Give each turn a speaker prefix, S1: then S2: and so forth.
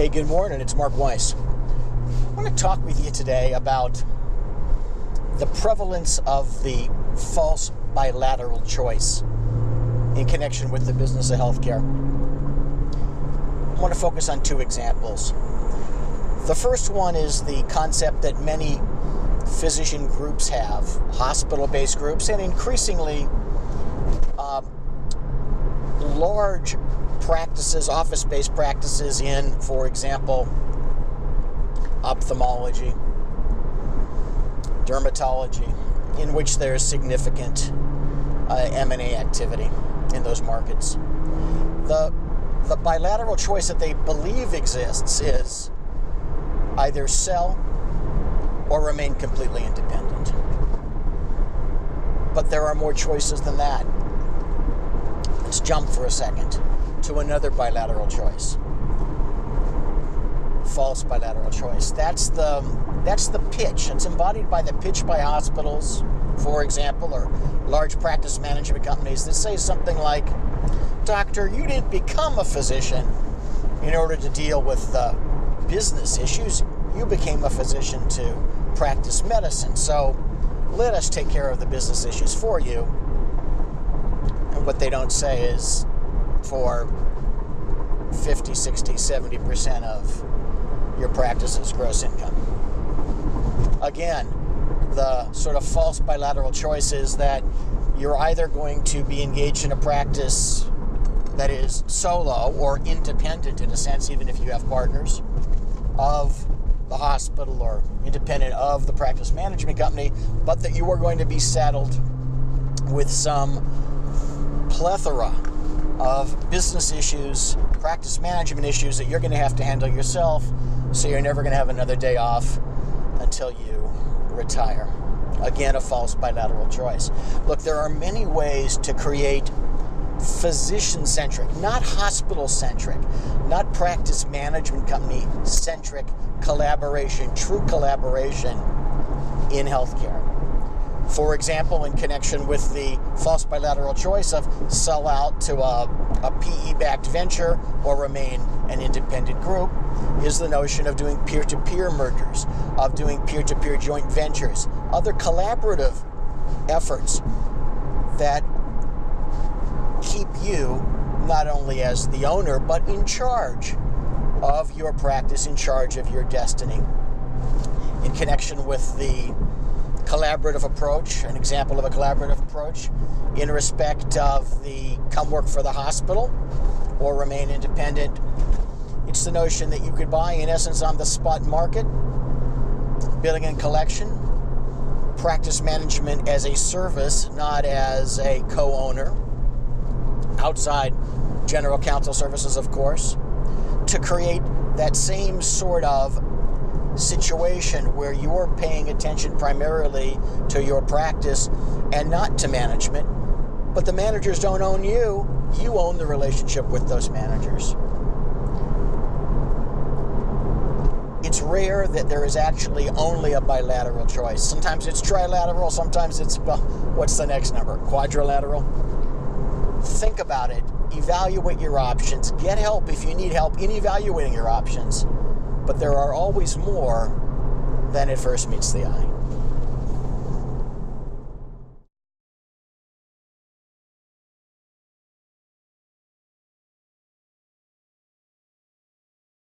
S1: Hey, good morning. It's Mark Weiss. I want to talk with you today about the prevalence of the false bilateral choice in connection with the business of healthcare. I want to focus on two examples. The first one is the concept that many physician groups have, hospital-based groups, and increasingly large practices, office-based practices in, for example, ophthalmology, dermatology, in which there is significant M&A activity in those markets. The bilateral choice that they believe exists is either sell or remain completely independent. But there are more choices than that. Let's jump for a second to another bilateral choice. False bilateral choice. That's the pitch. It's embodied by the pitch by hospitals, for example, or large practice management companies that say something like, "Doctor, you didn't become a physician in order to deal with business issues. You became a physician to practice medicine. So let us take care of the business issues for you." And what they don't say is for 50, 60, 70% of your practice's gross income. Again, the sort of false bilateral choice is that you're either going to be engaged in a practice that is solo or independent, in a sense, even if you have partners, of the hospital or independent of the practice management company, but that you are going to be saddled with some plethora of business issues, practice management issues that you're going to have to handle yourself, so you're never going to have another day off until you retire. Again, a false bilateral choice. Look, there are many ways to create physician-centric, not hospital-centric, not practice management company-centric collaboration, true collaboration in healthcare. For example, in connection with the false bilateral choice of sell out to a PE-backed venture or remain an independent group, is the notion of doing peer-to-peer mergers, of doing peer-to-peer joint ventures, other collaborative efforts that keep you not only as the owner, but in charge of your practice, in charge of your destiny. In connection with the collaborative approach, an example of a collaborative approach in respect of the come work for the hospital or remain independent, it's the notion that you could buy, in essence, on the spot market, billing and collection, practice management as a service, not as a co-owner, outside general counsel services, of course, to create that same sort of situation where you're paying attention primarily to your practice and not to management, but the managers don't own you, you own the relationship with those managers. It's rare that there is actually only a bilateral choice. Sometimes it's trilateral, sometimes it's, well, what's the next number? Quadrilateral? Think about it. Evaluate your options. Get help if you need help in evaluating your options. But there are always more than at first meets the eye.